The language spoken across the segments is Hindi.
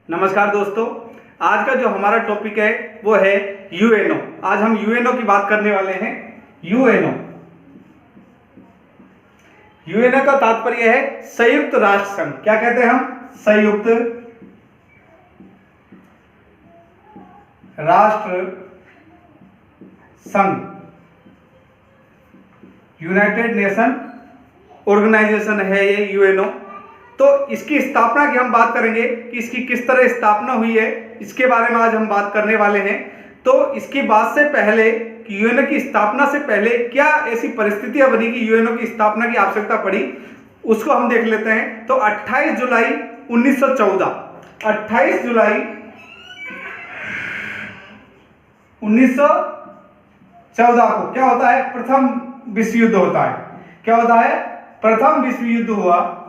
नमस्कार दोस्तों, आज का जो हमारा टॉपिक है वो है यूएनओ। आज हम यूएनओ की बात करने वाले हैं। यूएनओ यूएनओ का तात्पर्य है संयुक्त राष्ट्र संघ। क्या कहते हैं हम? संयुक्त राष्ट्र संघ, यूनाइटेड नेशन ऑर्गेनाइजेशन है ये यूएनओ। तो इसकी स्थापना की हम बात करेंगे कि इसकी किस तरह स्थापना हुई है, इसके बारे में आज हम बात करने वाले हैं। तो इसकी बात से पहले कि यूएनओ की स्थापना से पहले क्या ऐसी परिस्थितियां बनी कि यूएनओ की स्थापना की आवश्यकता पड़ी, उसको हम देख लेते हैं। तो 28 जुलाई 1914, 28 जुलाई 1914 को क्या होता है? प्रथम विश्व युद्ध होता है। क्या होता है? प्रथम विश्व युद्ध हुआ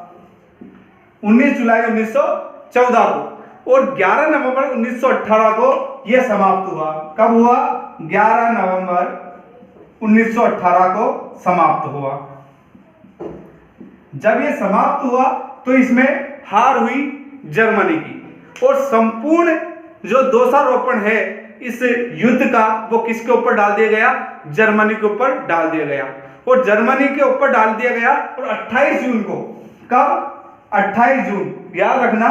19 जुलाई 1914 को, और 11 नवंबर 1918 को यह समाप्त हुआ। कब हुआ? 11 नवंबर 1918 को समाप्त हुआ। जब यह समाप्त हुआ तो इसमें हार हुई जर्मनी की, और संपूर्ण जो दोषारोपण है इस युद्ध का वो किसके ऊपर डाल दिया गया? जर्मनी के ऊपर डाल दिया गया। और जर्मनी के ऊपर डाल दिया गया। और 28 जून को, कब? 28 जून, याद रखना,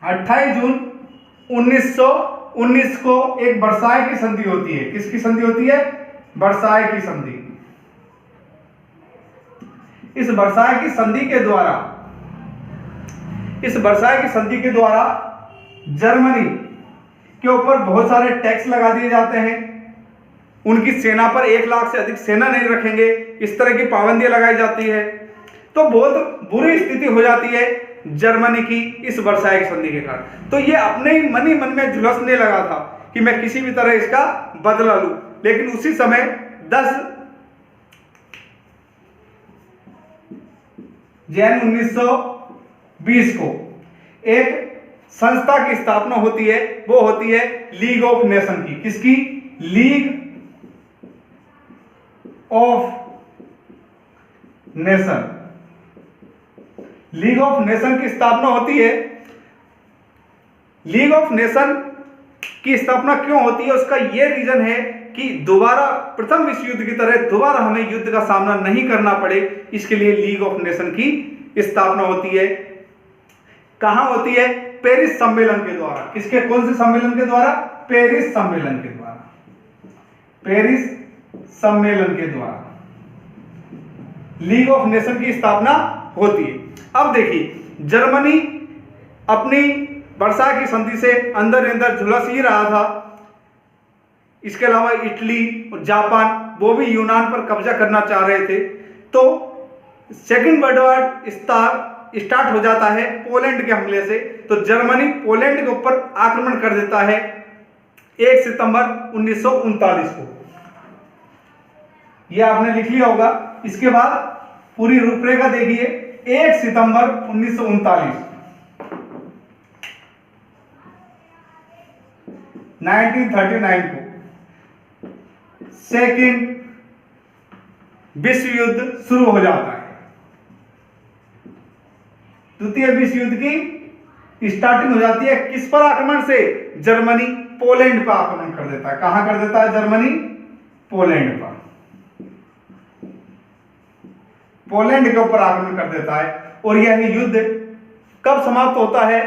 28 जून 1919 को एक वर्साय की संधि होती है। किसकी संधि होती है? वर्साय की संधि। इस वर्साय की संधि के द्वारा जर्मनी के ऊपर बहुत सारे टैक्स लगा दिए जाते हैं। उनकी सेना पर 1 लाख से अधिक सेना नहीं रखेंगे, इस तरह की पाबंदियां लगाई जाती है। तो बहुत बुरी स्थिति हो जाती है जर्मनी की इस वर्साय संधि के कारण। तो ये अपने ही मन में झुलसने लगा था कि मैं किसी भी तरह इसका बदला लूं। लेकिन उसी समय 10 जनवरी 1920 को एक संस्था की स्थापना होती है, वो होती है लीग ऑफ नेशन की। किसकी? League of nation. League of nation की स्थापना होती है। लीग ऑफ नेशन की स्थापना क्यों होती है? उसका यह रीजन है कि दोबारा प्रथम विश्व युद्ध की तरह दोबारा हमें युद्ध का सामना नहीं करना पड़े, इसके लिए लीग ऑफ नेशन की स्थापना होती है। कहां होती है? पेरिस सम्मेलन के द्वारा। किसके? कौन से सम्मेलन के द्वारा? पेरिस सम्मेलन के द्वारा। पेरिस सम्मेलन के द्वारा लीग ऑफ नेशन की स्थापना होती है। अब देखिए, जर्मनी अपनी वर्साय की संधि से अंदर झुलस ही रहा था। इसके अलावा इटली और जापान, वो भी यूनान पर कब्जा करना चाह रहे थे। तो सेकंड वर्ल्ड वॉर स्टार्ट हो जाता है पोलैंड के हमले से। तो जर्मनी पोलैंड के ऊपर आक्रमण कर देता है 1 सितंबर 1939 को। यह आपने लिख लिया होगा। इसके बाद पूरी रूपरेखा देखिए। 1 सितंबर 1939, 1939 को सेकेंड विश्व युद्ध शुरू हो जाता है। द्वितीय विश्व युद्ध की स्टार्टिंग हो जाती है। किस पर आक्रमण से? जर्मनी पोलैंड पर आक्रमण कर देता है। कहां कर देता है? जर्मनी पोलैंड पर, पोलैंड के ऊपर आक्रमण कर देता है। और यह युद्ध कब समाप्त होता है?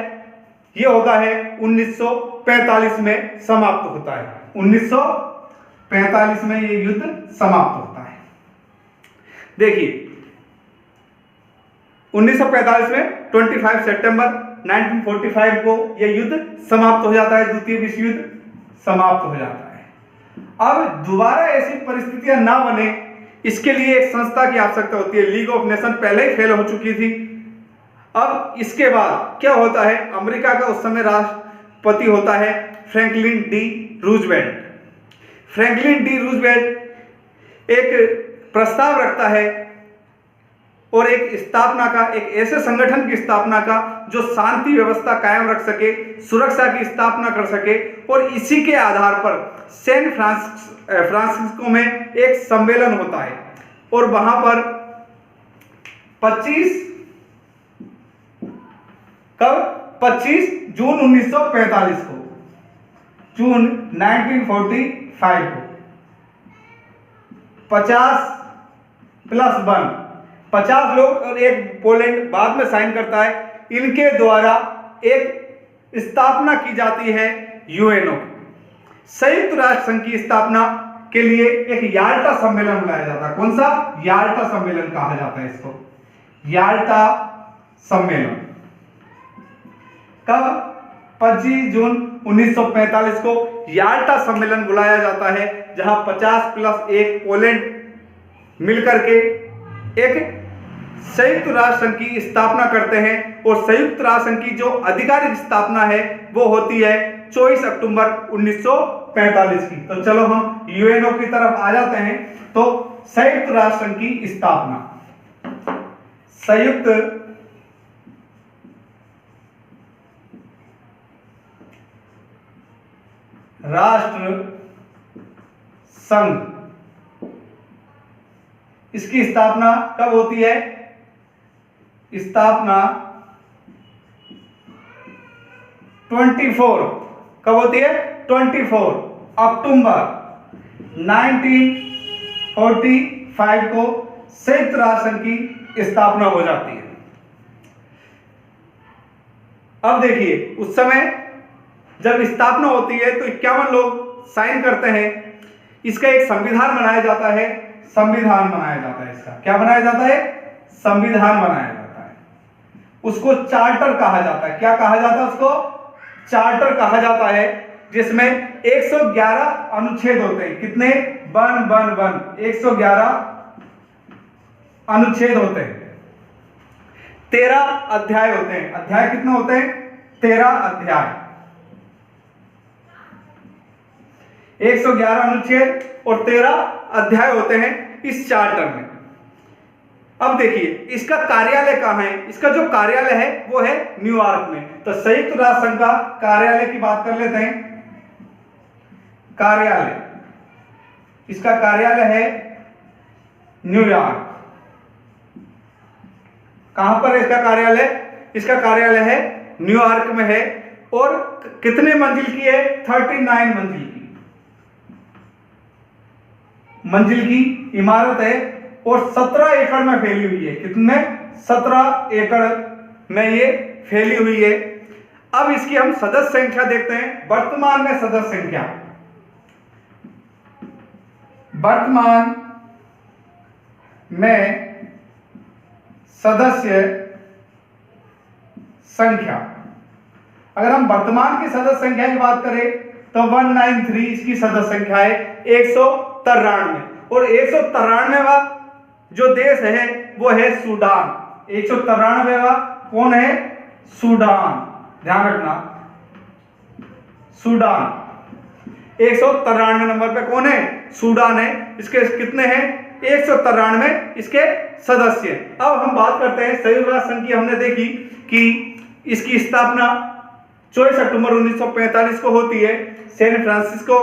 यह होता है 1945 में समाप्त होता है। 1945 में यह युद्ध समाप्त होता है। देखिए, 1945 में 25 सितंबर 1945 को यह युद्ध समाप्त हो जाता है। द्वितीय विश्व युद्ध समाप्त हो जाता है। अब दोबारा ऐसी परिस्थितियां ना बने, इसके लिए एक संस्था की आवश्यकता होती है। लीग ऑफ नेशन पहले ही फेल हो चुकी थी। अब इसके बाद क्या होता है? अमेरिका का उस समय राष्ट्रपति होता है Franklin D Roosevelt. Franklin D Roosevelt एक प्रस्ताव रखता है और एक स्थापना का, एक ऐसे संगठन की स्थापना का जो शांति व्यवस्था कायम रख सके, सुरक्षा की स्थापना कर सके। और इसी के आधार पर सैन फ्रांसिस्को में एक सम्मेलन होता है, और वहां पर 25 25 जून 1945 को, जून 1945 को 50 + 1, 50 लोग और एक पोलैंड बाद में साइन करता है, इनके द्वारा एक स्थापना की जाती है यूएनओ। संयुक्त राष्ट्र संघ की स्थापना के लिए एक याल्टा सम्मेलन बुलाया जाता है। कौन सा? याल्टा सम्मेलन कहा जाता है इसको, याल्टा सम्मेलन। कब? 25 जून 1945 को याल्टा सम्मेलन बुलाया जाता है, जहां 50 + 1 पोलैंड मिलकर के एक संयुक्त राष्ट्र संघ की स्थापना करते हैं। और संयुक्त राष्ट्र संघ की जो आधिकारिक स्थापना है वो होती है 24 अक्टूबर 1945 की। तो चलो हम यूएनओ की तरफ आ जाते हैं। तो संयुक्त राष्ट्र संघ की स्थापना, संयुक्त राष्ट्र संघ, इसकी स्थापना कब होती है? स्थापना 24 कब होती है? 24 अक्टूबर 1945 को संयुक्त राष्ट्र संघ की स्थापना हो जाती है। अब देखिए, उस समय जब स्थापना होती है तो 51 लोग साइन करते हैं। इसका एक संविधान बनाया जाता है, संविधान बनाया जाता है। इसका क्या बनाया जाता है? संविधान बनाया जाता है। उसको चार्टर कहा जाता है। क्या कहा जाता है उसको? चार्टर कहा जाता है, जिसमें 111 अनुच्छेद होते हैं। कितने? 111 अनुच्छेद होते हैं, 13 अध्याय होते हैं। अध्याय कितने होते हैं? 13 अध्याय, 111 अनुच्छेद और 13 अध्याय होते हैं इस चार्टर में। अब देखिए, इसका कार्यालय कहाँ है? इसका जो कार्यालय है वो है न्यूयॉर्क में। तो संयुक्त राष्ट्र संघ का कार्यालय की बात कर लेते हैं। कार्यालय, इसका कार्यालय है न्यूयॉर्क। कहां पर है इसका कार्यालय? इसका कार्यालय है न्यूयॉर्क में है। और कितने मंजिल की है? 39 मंजिल की इमारत है और 17 एकड़ में फैली हुई है। कितने? 17 एकड़ में ये फैली हुई है। अब इसकी हम सदस्य संख्या देखते हैं। वर्तमान में सदस्य संख्या, वर्तमान में सदस्य संख्या, अगर हम वर्तमान की सदस्य संख्या की बात करें तो 193 इसकी सदस्य संख्या है, 193। और 193वां जो देश है वो है सूडान। 193वां कौन है? सूडान। ध्यान रखना, सूडान 193 नंबर पे कौन है? सूडान है। इसके कितने हैं? 193 इसके सदस्य। अब हम बात करते हैं संयुक्त राष्ट्र संघ की। हमने देखी कि इसकी स्थापना 24 अक्टूबर 1945 को होती है। सैन फ्रांसिस्को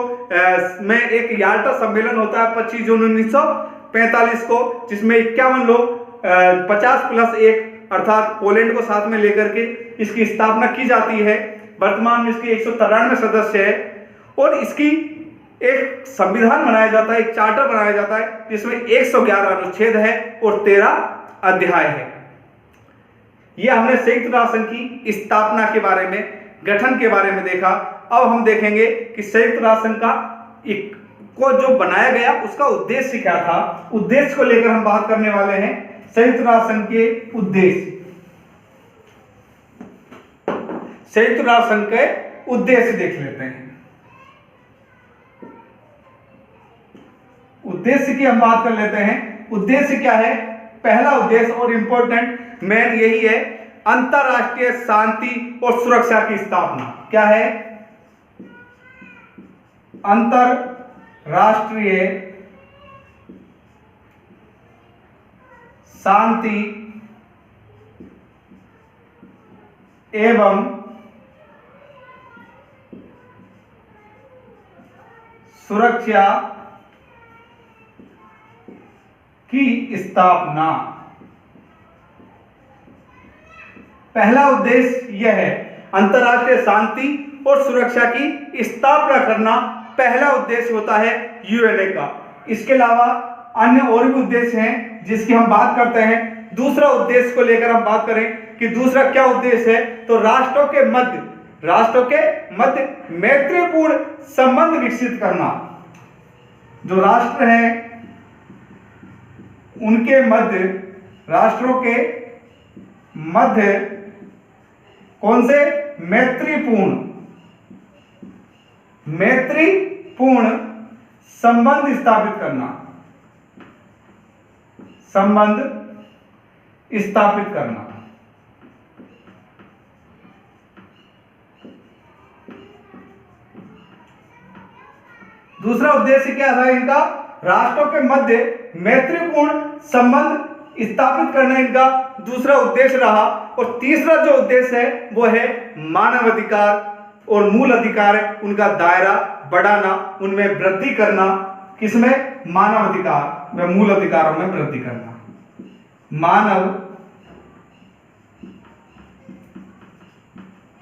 में एक याल्टा सम्मेलन होता है 25 जून 1945 को, जिसमें 51 लोग 50 + 1 अर्थात पोलैंड को साथ में लेकर के इसकी स्थापना की जाती है। वर्तमान में इसके 193 सदस्य है और इसकी एक संविधान बनाया जाता है, एक चार्टर बनाया जाता है, जिसमें 111 अनुच्छेद है और 13 अध्याय है। यह हमने संयुक्त राष्ट्र संघ की स्थापना के बारे में, गठन के बारे में देखा। अब हम देखेंगे कि संयुक्त राष्ट्र संघ का को जो बनाया गया उसका उद्देश्य क्या था। उद्देश्य को लेकर हम बात करने वाले हैं। संयुक्त राष्ट्र संघ के उद्देश्य, संयुक्त राष्ट्र संघ के उद्देश्य देख लेते हैं। उद्देश्य की हम बात कर लेते हैं। उद्देश्य क्या है? पहला उद्देश्य और इंपॉर्टेंट मेन यही है, अंतरराष्ट्रीय शांति और सुरक्षा की स्थापना। क्या है? अंतरराष्ट्रीय शांति एवं सुरक्षा की स्थापना। पहला उद्देश्य यह है अंतर्राष्ट्रीय शांति और सुरक्षा की स्थापना करना पहला उद्देश्य होता है यूएनए का। इसके अलावा अन्य और भी उद्देश्य हैं जिसकी हम बात करते हैं। दूसरा उद्देश्य को लेकर हम बात करें कि दूसरा क्या उद्देश्य है, तो राष्ट्रों के मध्य मैत्रीपूर्ण संबंध विकसित करना। जो राष्ट्र हैं उनके मध्य, राष्ट्रों के मध्य कौन से मैत्रीपूर्ण संबंध स्थापित करना, दूसरा उद्देश्य क्या था इनका, राष्ट्रों के मध्य मैत्रीपूर्ण संबंध स्थापित करना इनका दूसरा उद्देश्य रहा। और तीसरा जो उद्देश्य है वो है मानवाधिकार और मूल अधिकार है उनका दायरा बढ़ाना, उनमें वृद्धि करना। किसमें? मानवाधिकार में, मूल अधिकारों में वृद्धि करना। मानव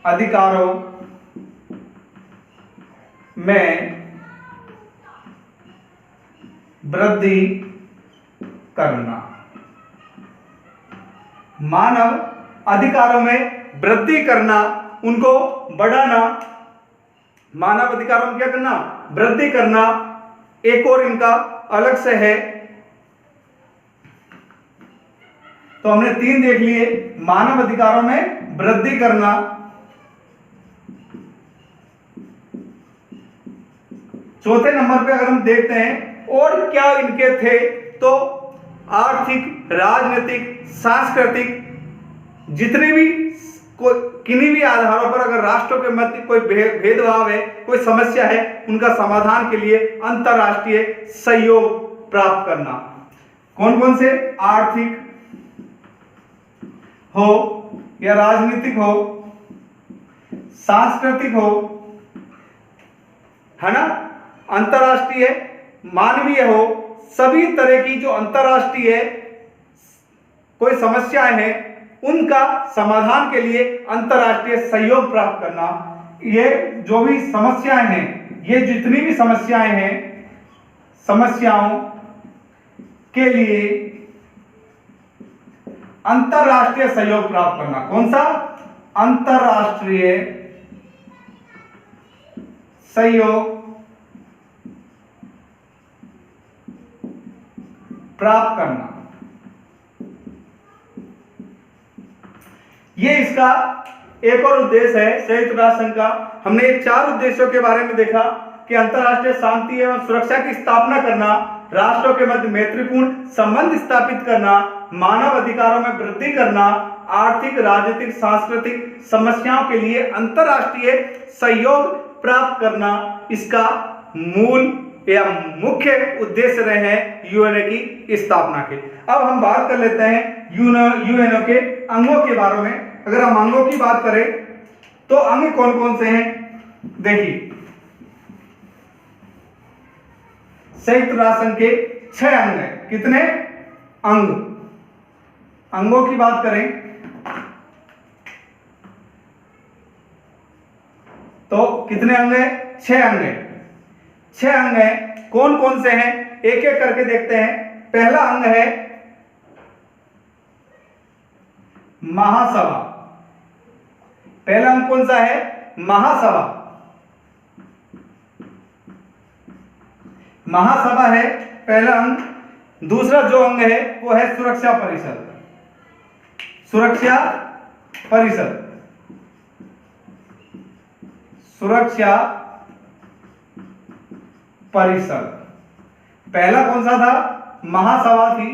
अधिकारों में वृद्धि करना, मानव अधिकारों में वृद्धि करना, उनको बढ़ाना। मानव अधिकारों में क्या करना? वृद्धि करना। एक और इनका अलग से है, तो हमने 3 देख लिए। मानव अधिकारों में वृद्धि करना, चौथे नंबर पे अगर हम देखते हैं और क्या इनके थे, तो आर्थिक, राजनीतिक, सांस्कृतिक, जितने भी किन्हीं भी आधारों पर अगर राष्ट्रों के मध्य कोई भेदभाव है, कोई समस्या है, उनका समाधान के लिए अंतरराष्ट्रीय सहयोग प्राप्त करना। कौन कौन से? आर्थिक हो या राजनीतिक हो, सांस्कृतिक हो, है ना, अंतरराष्ट्रीय, मानवीय हो, सभी तरह की जो अंतरराष्ट्रीय कोई समस्याएं हैं उनका समाधान के लिए अंतरराष्ट्रीय सहयोग प्राप्त करना। ये जो भी समस्याएं हैं, ये जितनी भी समस्याएं हैं, समस्याओं के लिए अंतरराष्ट्रीय सहयोग प्राप्त करना। कौन सा? अंतरराष्ट्रीय सहयोग प्राप्त करना। ये इसका एक और उद्देश्य है संयुक्त राष्ट्र संघ का। हमने 4 उद्देश्यों के बारे में देखा कि अंतरराष्ट्रीय शांति एवं सुरक्षा की स्थापना करना, राष्ट्रों के मध्य मैत्रीपूर्ण संबंध स्थापित करना, मानव अधिकारों में वृद्धि करना, आर्थिक, राजनीतिक, सांस्कृतिक समस्याओं के लिए अंतरराष्ट्रीय सहयोग प्राप्त करना। इसका मूल या मुख्य उद्देश्य रहे हैं यूएनए की स्थापना के। अब हम बात कर लेते हैं यूएनए के अंगों के बारे में। अगर हम अंगों की बात करें तो अंग कौन कौन से हैं? देखिए, संयुक्त राष्ट्र संघ के 6 अंग हैं। कितने अंग? अंगों की बात करें तो कितने अंग हैं? 6 अंग हैं। 6 अंग हैं। कौन कौन से हैं? एक एक करके देखते हैं। पहला अंग है महासभा। पहला अंग कौन सा है? महासभा। महासभा है पहला अंग। दूसरा जो अंग है वो है सुरक्षा परिषद। सुरक्षा परिषद, सुरक्षा परिषद। पहला कौन सा था? महासभा थी।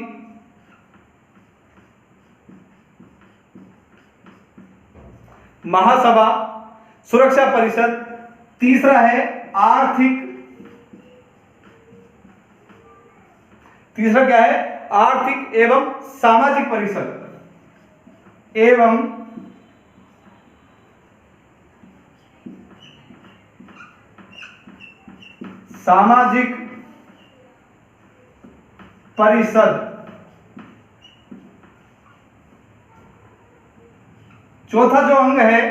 महासभा, सुरक्षा परिषद। तीसरा है आर्थिक, तीसरा क्या है? आर्थिक एवं सामाजिक परिषद, एवं सामाजिक परिषद। चौथा जो अंग है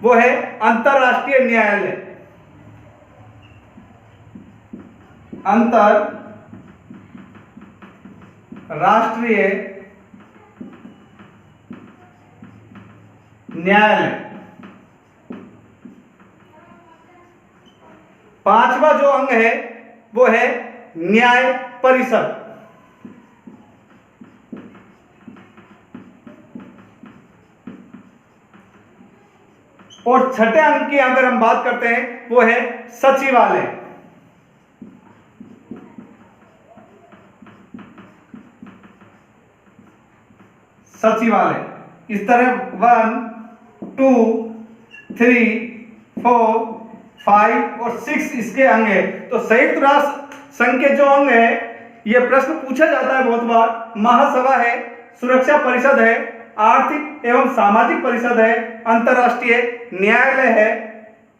वो है अंतरराष्ट्रीय न्यायालय। अंतरराष्ट्रीय न्यायालय। पांचवा जो अंग है वो है न्याय परिषद। और छठे अंग की अगर हम बात करते हैं वो है सचिवालय। सचिवालय इस तरह 1 2 3 4 5 और 6 इसके अंग है। तो संयुक्त राष्ट्र संघ के जो अंग है, ये प्रश्न पूछा जाता है बहुत बार। महासभा है, सुरक्षा परिषद है, आर्थिक एवं सामाजिक परिषद है, अंतरराष्ट्रीय न्यायालय है,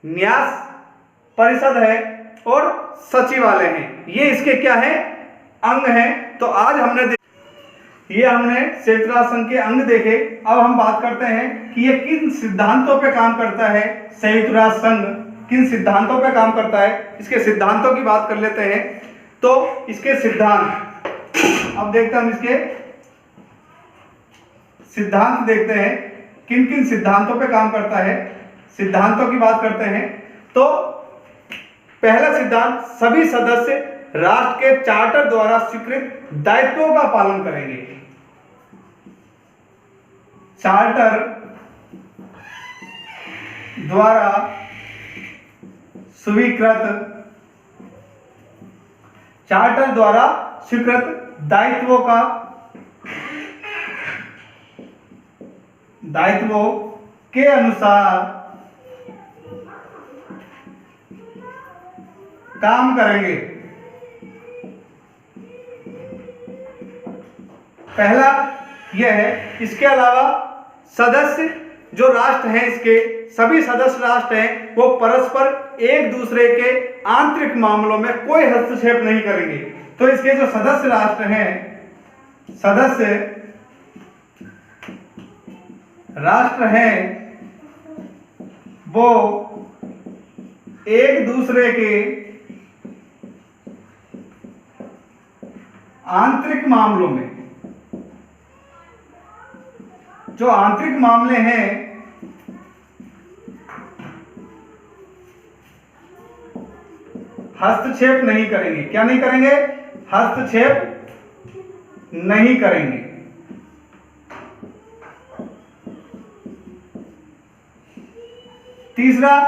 न्यास परिषद है और सचिवालय है। ये इसके क्या है? अंग हैं। तो आज हमने संयुक्त राष्ट्र संघ के अंग देखे। अब हम बात करते हैं कि ये किन सिद्धांतों पे काम करता है। संयुक्त राष्ट्र संघ किन सिद्धांतों पे काम करता है, इसके सिद्धांतों की बात कर लेते हैं। तो इसके सिद्धांत, अब देखते हैं हम इसके सिद्धांत देखते हैं, किन किन सिद्धांतों पे काम करता है। सिद्धांतों की बात करते हैं तो पहला सिद्धांत, सभी सदस्य राष्ट्र के चार्टर द्वारा स्वीकृत दायित्वों का पालन करेंगे। चार्टर द्वारा स्वीकृत दायित्वों के अनुसार काम करेंगे। पहला यह है। इसके अलावा सदस्य जो राष्ट्र हैं, इसके सभी सदस्य राष्ट्र हैं, वो परस्पर एक दूसरे के आंतरिक मामलों में कोई हस्तक्षेप नहीं करेंगे। तो इसके जो सदस्य राष्ट्र हैं, वो एक दूसरे के आंतरिक मामलों में, जो आंतरिक मामले हैं, हस्तक्षेप नहीं करेंगे। क्या नहीं करेंगे? हस्तक्षेप नहीं करेंगे। तीसरा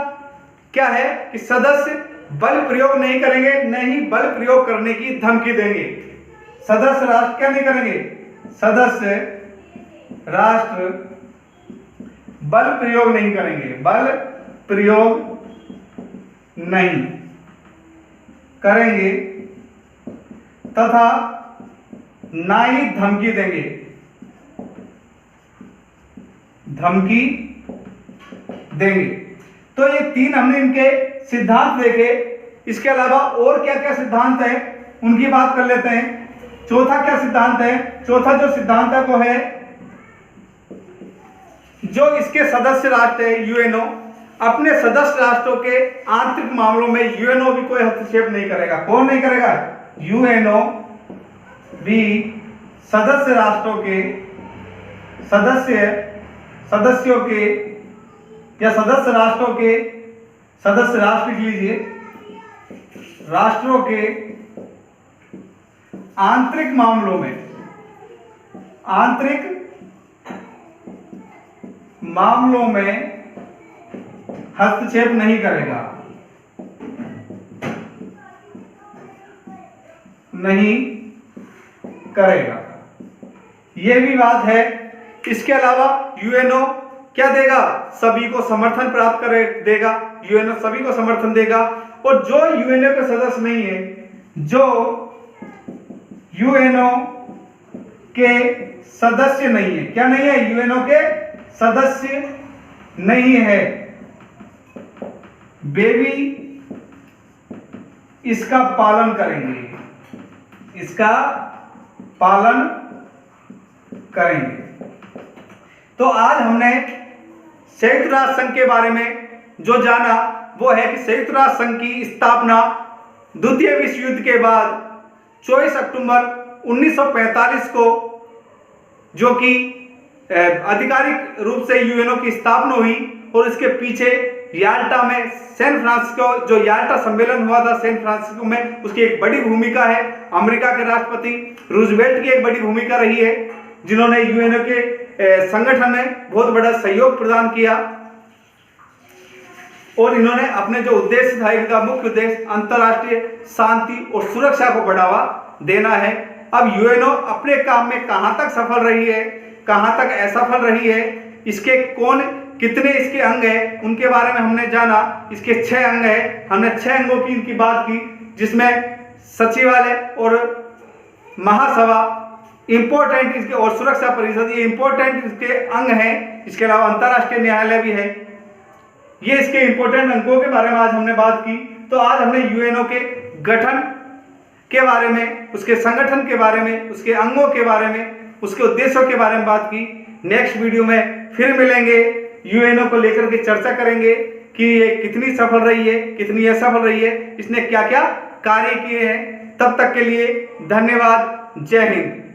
क्या है कि सदस्य बल प्रयोग नहीं करेंगे, नहीं बल प्रयोग करने की धमकी देंगे। सदस्य राष्ट्र क्या नहीं करेंगे? सदस्य राष्ट्र बल प्रयोग नहीं करेंगे, बल प्रयोग नहीं करेंगे तथा ना ही धमकी देंगे। धमकी देंगे। तो ये तीन हमने इनके सिद्धांत देखे। इसके अलावा और क्या क्या सिद्धांत है उनकी बात कर लेते हैं। चौथा क्या सिद्धांत है? चौथा जो सिद्धांत है वो है, जो इसके सदस्य राष्ट्र है यूएनओ, अपने सदस्य राष्ट्रों के आंतरिक मामलों में यूएनओ भी कोई हस्तक्षेप नहीं करेगा। कौन नहीं करेगा? यूएनओ भी सदस्य राष्ट्रों के सदस्यों के या सदस्य राष्ट्रों के, सदस्य राष्ट्र लिख लीजिए, राष्ट्रों के आंतरिक मामलों में हस्तक्षेप नहीं करेगा, नहीं करेगा। यह भी बात है। इसके अलावा यूएनओ क्या देगा? सभी को समर्थन प्राप्त देगा। यूएनओ सभी को समर्थन देगा। और जो यूएनओ के सदस्य नहीं है, जो यूएनओ के सदस्य नहीं है, क्या नहीं है? यूएनओ के सदस्य नहीं है, वे भी इसका पालन करेंगे, इसका पालन करेंगे। तो आज हमने संयुक्त राष्ट्र संघ के बारे में जो जाना वो है कि संयुक्त राष्ट्र संघ की स्थापना द्वितीय विश्व युद्ध के बाद 24 अक्टूबर 1945 को, जो कि आधिकारिक रूप से यूएनओ की स्थापना हुई, और इसके पीछे याल्टा में सैन फ्रांसिस्को जो याल्टा सम्मेलन हुआ था सैन फ्रांसिस्को में, उसकी एक बड़ी भूमिका है। अमेरिका के राष्ट्रपति रूजवेल्ट की एक बड़ी भूमिका रही है, जिन्होंने यूएनओ के संगठन में बहुत बड़ा सहयोग प्रदान किया, और इन्होंने अपने जो उद्देश्य था, इनका मुख्य उद्देश्य अंतर्राष्ट्रीय शांति और सुरक्षा को बढ़ावा देना है। अब यूएनओ अपने काम में कहां तक सफल रही है, कहां तक असफल रही है, इसके कितने इसके अंग हैं, उनके बारे में हमने जाना। इसके 6 अंग हैं, हमने 6 अंगों की इनकी बात की, जिसमें सचिवालय और महासभा इंपॉर्टेंट इसके, और सुरक्षा परिषद, ये इंपॉर्टेंट इसके अंग हैं। इसके अलावा अंतर्राष्ट्रीय न्यायालय भी है। ये इसके इंपॉर्टेंट अंगों के बारे में आज हमने बात की। तो आज हमने यूएनओ के गठन के बारे में, उसके संगठन के बारे में, उसके अंगों के बारे में, उसके उद्देश्यों के बारे में बात की। नेक्स्ट वीडियो में फिर मिलेंगे, यूएनओ को लेकर के चर्चा करेंगे कि ये कितनी सफल रही है, कितनी असफल रही है, इसने क्या क्या कार्य किए हैं। तब तक के लिए धन्यवाद। जय हिंद।